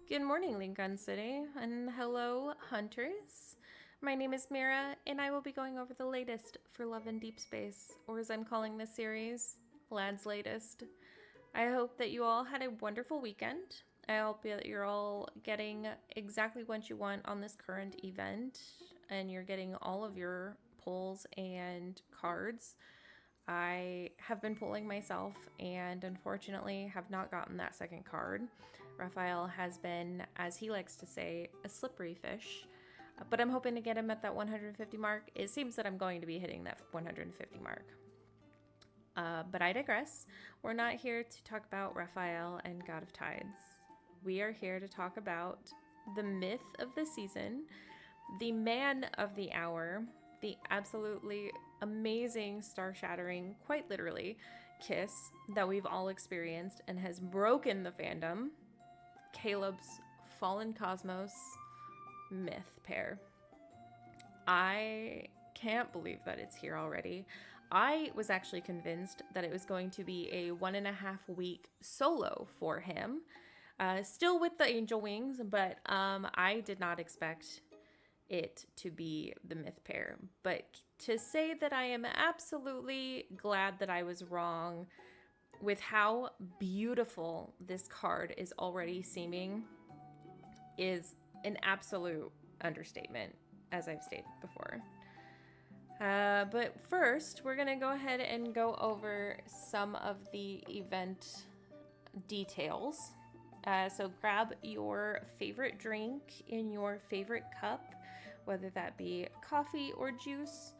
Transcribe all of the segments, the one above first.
Good morning, Lincoln City, and hello, hunters. My name is Mira, and I will be going over the latest for Love and Deepspace, or as I'm calling this series, Lad's Latest. I hope that you all had a wonderful weekend. I hope that you're all getting exactly what you want on this current event, and you're getting all of your pulls and cards. I have been pulling myself and unfortunately have not gotten that second card. Raphael has been, as he likes to say, a slippery fish, but I'm hoping to get him at that 150 mark. It seems that I'm going to be hitting that 150 mark. But I digress. We're not here to talk about Raphael and God of Tides. We are here to talk about the myth of the season, the man of the hour, the absolutely amazing Star-Shattering, quite literally, kiss that we've all experienced and has broken the fandom, Caleb's Fallen Cosmos myth pair. I can't believe that it's here already. I was actually convinced that it was going to be a 1.5 week solo for him, still with the angel wings, but I did not expect it to be the myth pair. But to say that I am absolutely glad that I was wrong with how beautiful this card is already seeming is an absolute understatement, as I've stated before. But first, we're going to go ahead and go over some of the event details. So grab your favorite drink in your favorite cup, whether that be coffee or juice,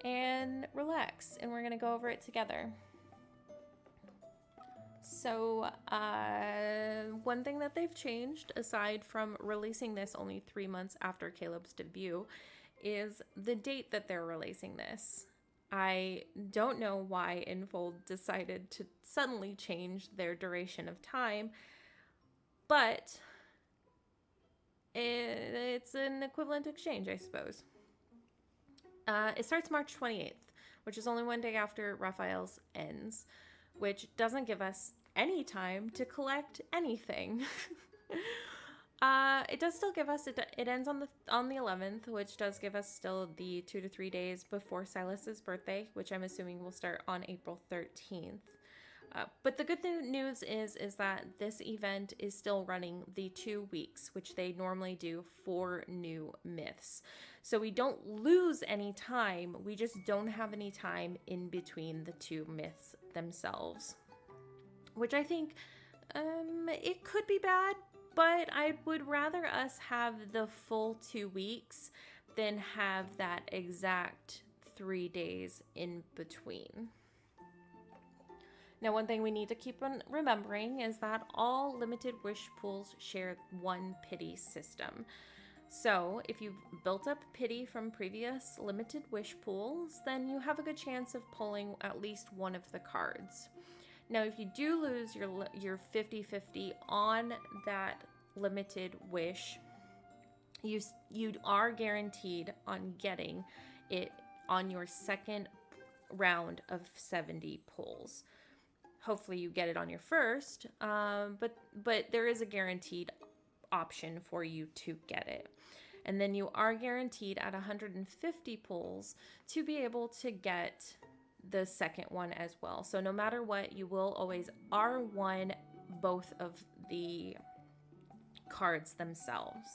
and relax. And we're going to go over it together. So one thing that they've changed, aside from releasing this only 3 months after Caleb's debut, is the date that they're releasing this. I don't know why Infold decided to suddenly change their duration of time, but it's an equivalent exchange, I suppose. It starts March 28th, which is only one day after Raphael's ends, which doesn't give us any time to collect anything. It does still give us, it ends on the 11th, which does give us still the 2 to 3 days before Silas's birthday, which I'm assuming will start on April 13th. But the good news is that this event is still running the 2 weeks, which they normally do for new myths. So we don't lose any time. We just don't have any time in between the two myths themselves, which I think it could be bad, but I would rather us have the full 2 weeks than have that exact 3 days in between. Now, one thing we need to keep on remembering is that all limited wish pools share one pity system. So if you've built up pity from previous limited wish pools, then you have a good chance of pulling at least one of the cards. Now, if you do lose your 50-50 on that limited wish, you are guaranteed on getting it on your second round of 70 pulls. Hopefully you get it on your first, but there is a guaranteed option for you to get it. And then you are guaranteed at 150 pulls to be able to get the second one as well. So no matter what, you will always R1 both of the cards themselves.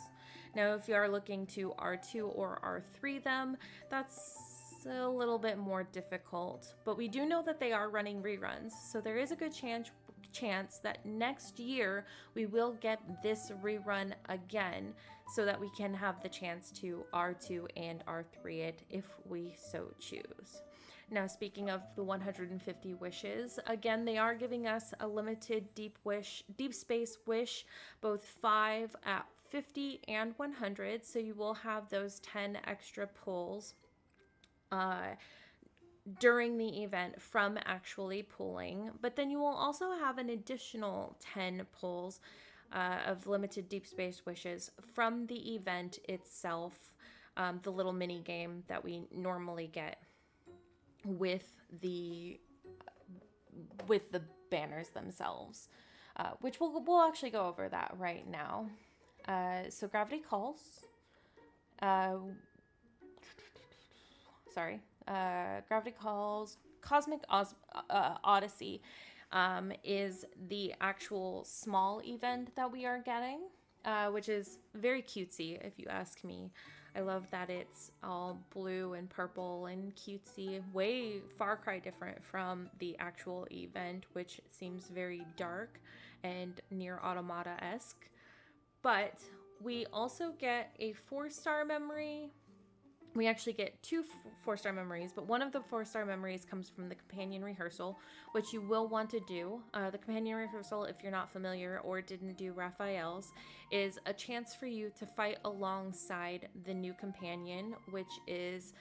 Now, if you are looking to R2 or R3 them, that's a little bit more difficult, but we do know that they are running reruns, so there is a good chance that next year we will get this rerun again so that we can have the chance to R2 and R3 it if we so choose. Now, speaking of the 150 wishes, again, they are giving us a limited deep space wish, both 5 at 50 and 100, so you will have those 10 extra pulls during the event from actually pulling, but then you will also have an additional 10 pulls of limited deep space wishes from the event itself, the little mini game that we normally get with the banners themselves, which we'll actually go over that right now. So Gravity Calls. Uh, sorry. Gravity Calls Cosmic Odyssey is the actual small event that we are getting, which is very cutesy, if you ask me. I love that it's all blue and purple and cutesy, way far cry different from the actual event, which seems very dark and near Automata-esque. But we also get a 4-star memory. We actually get two 4-star memories, but one of the 4-star memories comes from the companion rehearsal, which you will want to do. The companion rehearsal, if you're not familiar or didn't do Raphael's, is a chance for you to fight alongside the new companion, which is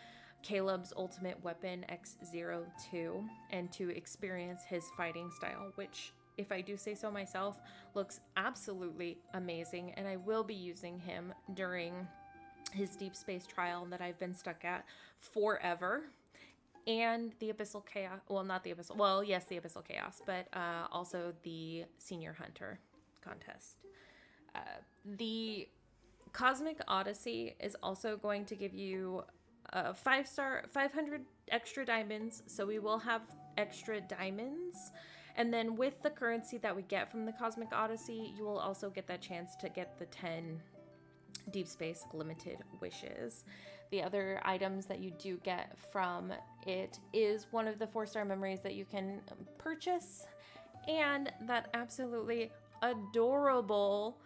Caleb's ultimate weapon X02, and to experience his fighting style, which, if I do say so myself, looks absolutely amazing, and I will be using him during his deep space trial that I've been stuck at forever, and the Abyssal Chaos. Well, not the Abyssal. Well, yes, the Abyssal Chaos, but also the Senior Hunter contest. The Cosmic Odyssey is also going to give you 500 extra diamonds, so we will have extra diamonds. And then with the currency that we get from the Cosmic Odyssey, you will also get that chance to get the 10 Deep Space limited wishes. The other items that you do get from it is one of the 4-star memories that you can purchase, and that absolutely adorable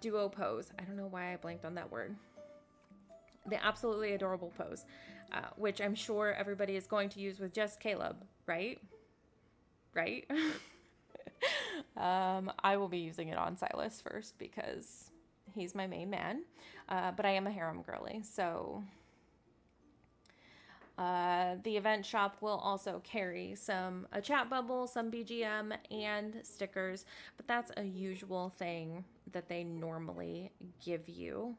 duo pose. I don't know why I blanked on that word. The absolutely adorable pose, which I'm sure everybody is going to use with just Caleb, right? Right? I will be using it on Silas first because he's my main man, but I am a harem girly, so the event shop will also carry a chat bubble, some BGM, and stickers, but that's a usual thing that they normally give you.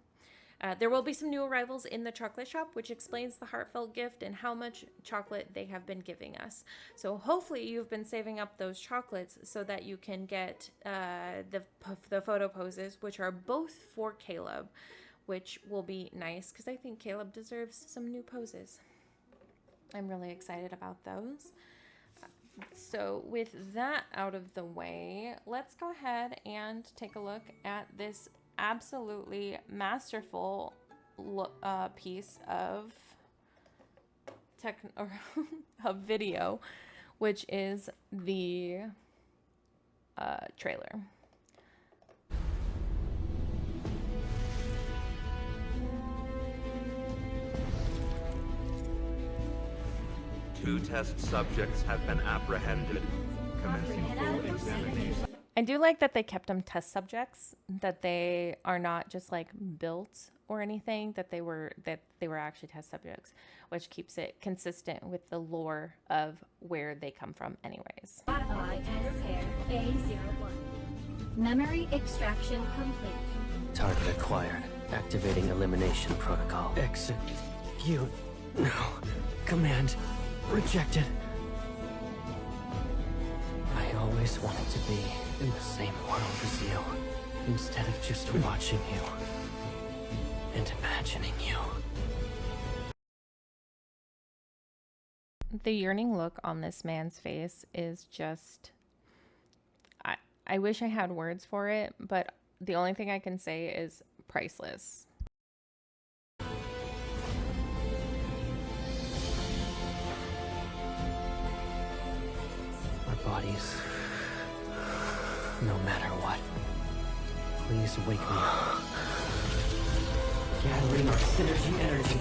There will be some new arrivals in the chocolate shop, which explains the heartfelt gift and how much chocolate they have been giving us. So hopefully you've been saving up those chocolates so that you can get the photo poses, which are both for Caleb, which will be nice because I think Caleb deserves some new poses. I'm really excited about those. So with that out of the way, let's go ahead and take a look at this absolutely masterful piece of of video, which is the trailer. Two test subjects have been apprehended. Commencing full examination. I do like that they kept them test subjects, that they are not just like built or anything, that they were actually test subjects, which keeps it consistent with the lore of where they come from anyways. Modify and repair A01. Memory extraction complete. Target acquired. Activating elimination protocol. Execute. No. Command rejected. I always wanted to be in the same world as you, instead of just watching you and imagining you. The yearning look on this man's face is just... I wish I had words for it, but the only thing I can say is priceless. Our bodies, no matter what, please wake me up. Gathering our synergy energy.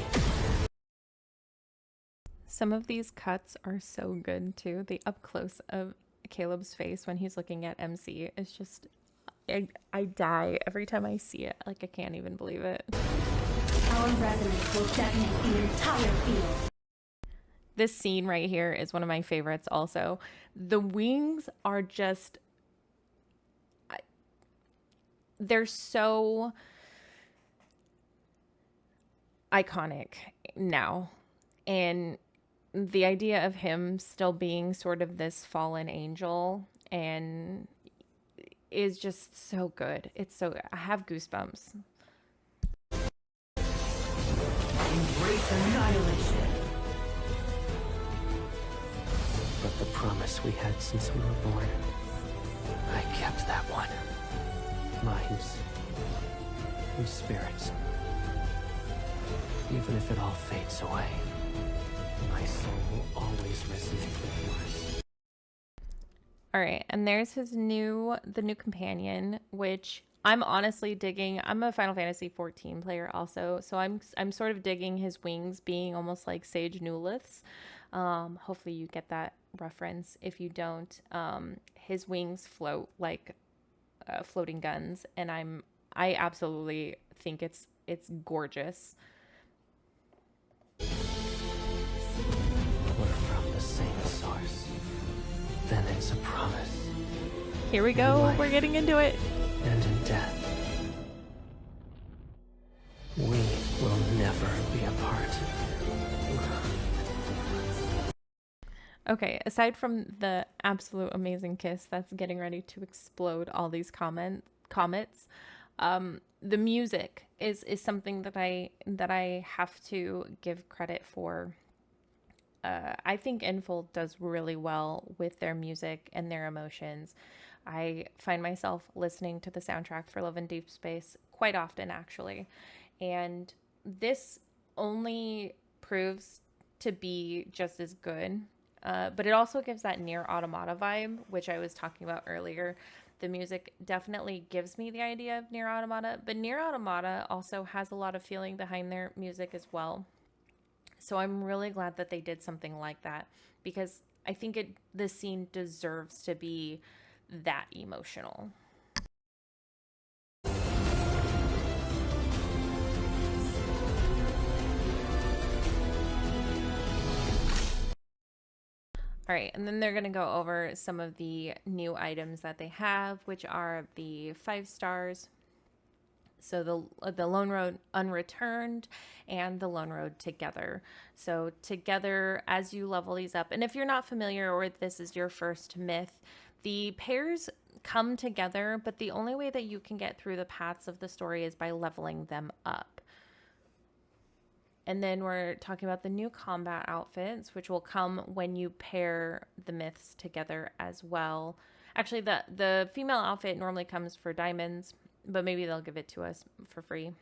Some of these cuts are so good too. The up close of Caleb's face when he's looking at MC is just, I die every time I see it. Like, I can't even believe it. Our resonance will detonate the entire field. This scene right here is one of my favorites also. The wings are just, they're so iconic now. And the idea of him still being sort of this fallen angel, and is just so good. It's so good. I have goosebumps. Embrace annihilation. But the promise we had since we were born, I kept that one. Minds and spirits. Even if it all fades away, my soul will always resonate with yours. All right, and there's the new companion, which I'm honestly digging. I'm a Final Fantasy 14 player also, so I'm sort of digging his wings being almost like Sage Newlith's. Hopefully you get that reference. If you don't, his wings float like floating guns, and I absolutely think it's gorgeous. We're from the same source. Then it's a promise. Here we go. We're getting into it. And in death, we will never be apart. Okay, aside from the absolute amazing kiss that's getting ready to explode all these comets, the music is something that I have to give credit for. I think Infold does really well with their music and their emotions. I find myself listening to the soundtrack for Love and Deepspace quite often, actually. And this only proves to be just as good. But it also gives that Nier Automata vibe, which I was talking about earlier. The music definitely gives me the idea of Nier Automata, but Nier Automata also has a lot of feeling behind their music as well. So I'm really glad that they did something like that, because I think the scene deserves to be that emotional. All right, and then they're going to go over some of the new items that they have, which are the 5 stars. So the Lone Road Unreturned and the Lone Road Together. So together, as you level these up, and if you're not familiar or this is your first myth, the pairs come together, but the only way that you can get through the paths of the story is by leveling them up. And then we're talking about the new combat outfits, which will come when you pair the myths together as well. Actually, the female outfit normally comes for diamonds, but maybe they'll give it to us for free.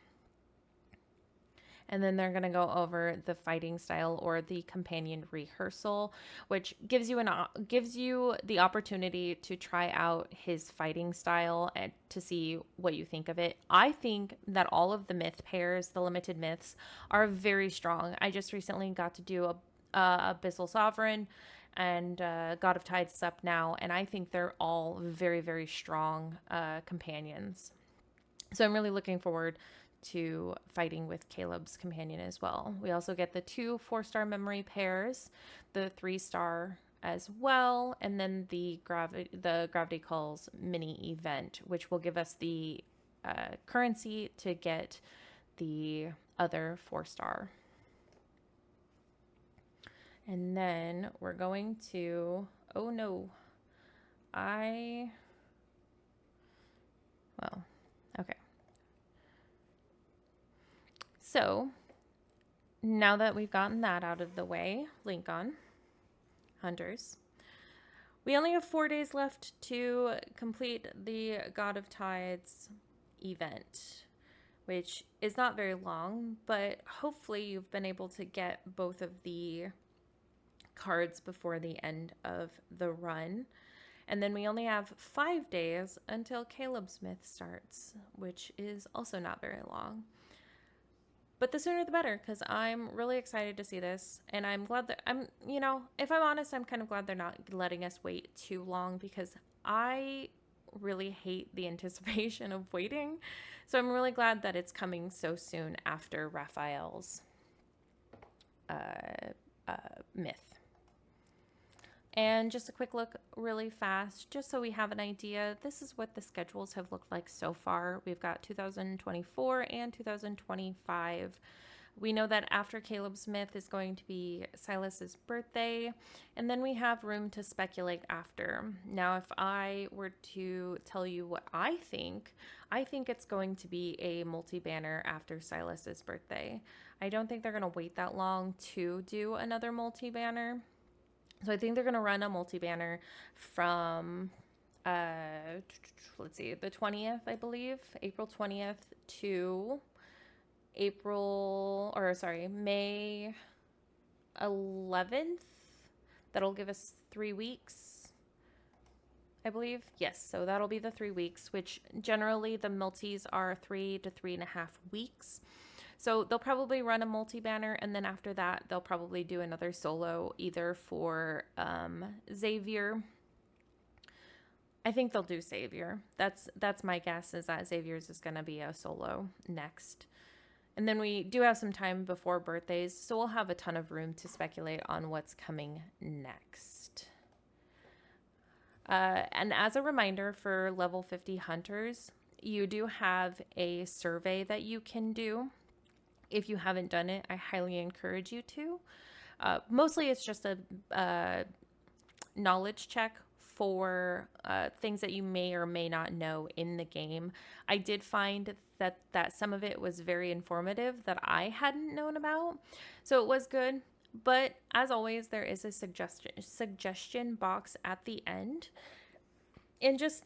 And then they're going to go over the fighting style or the companion rehearsal, which gives you the opportunity to try out his fighting style and to see what you think of it. I think that all of the myth pairs, the limited myths, are very strong. I just recently got to do a Abyssal Sovereign, and God of Tides is up now, and I think they're all very, very strong companions. So I'm really looking forward to fighting with Caleb's companion as well. We also get the 2 4-star memory pairs, the 3-star as well, and then the Gravity Calls mini event, which will give us the currency to get the other 4-star. And then we're going to, oh no, okay. So now that we've gotten that out of the way, Lincoln, Hunters, we only have 4 days left to complete the God of Tides event, which is not very long, but hopefully you've been able to get both of the cards before the end of the run. And then we only have 5 days until Caleb's Myth starts, which is also not very long. But the sooner the better, because I'm really excited to see this. And I'm glad that if I'm honest, I'm kind of glad they're not letting us wait too long, because I really hate the anticipation of waiting. So I'm really glad that it's coming so soon after Raphael's myth. And just a quick look really fast, just so we have an idea. This is what the schedules have looked like so far. We've got 2024 and 2025 We know that after Caleb's myth is going to be Silas's birthday, and then we have room to speculate after. Now, if I were to tell you what I think it's going to be a multi-banner after Silas's birthday. I don't think they're going to wait that long to do another multi-banner. So I think they're going to run a multi-banner from let's see, the 20th, I believe, April 20th to May 11th. That'll give us 3 weeks, I believe. Yes, so that'll be the 3 weeks, which generally the multis are 3 to 3.5 weeks. So they'll probably run a multi-banner, and then after that, they'll probably do another solo, either for Xavier. I think they'll do Xavier. That's my guess, is that Xavier's is going to be a solo next. And then we do have some time before birthdays, so we'll have a ton of room to speculate on what's coming next. And as a reminder for level 50 hunters, you do have a survey that you can do. If you haven't done it, I highly encourage you to. Mostly it's just a knowledge check for things that you may or may not know in the game. I did find that some of it was very informative that I hadn't known about, so it was good. But as always, there is a suggestion box at the end, and just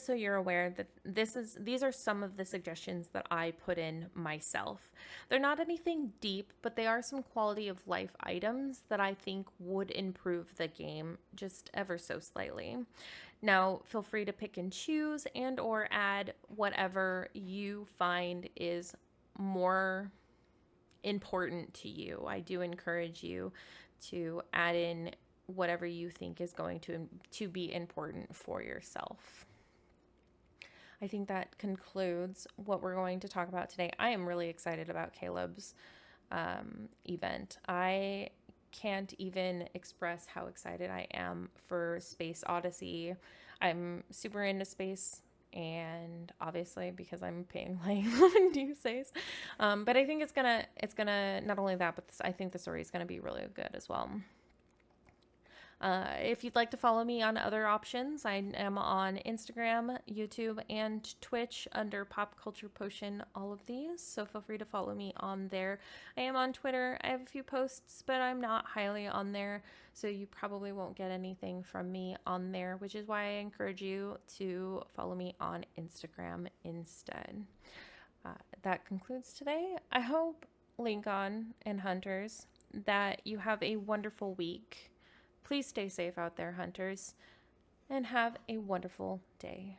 so you're aware that these are some of the suggestions that I put in myself. They're not anything deep, but they are some quality of life items that I think would improve the game just ever so slightly. Now, feel free to pick and choose and or add whatever you find is more important to you. I do encourage you to add in whatever you think is going to be important for yourself. I think that concludes what we're going to talk about today. I am really excited about Caleb's event. I can't even express how excited I am for Space Odyssey. I'm super into space, and obviously because I'm paying like Love and Deepspace. But I think it's gonna not only that, but I think the story is gonna be really good as well. If you'd like to follow me on other options, I am on Instagram, YouTube, and Twitch under Pop Culture Potion, all of these. So feel free to follow me on there. I am on Twitter. I have a few posts, but I'm not highly on there. So you probably won't get anything from me on there, which is why I encourage you to follow me on Instagram instead. That concludes today. I hope, Lincoln and Hunters, that you have a wonderful week. Please stay safe out there, hunters, and have a wonderful day.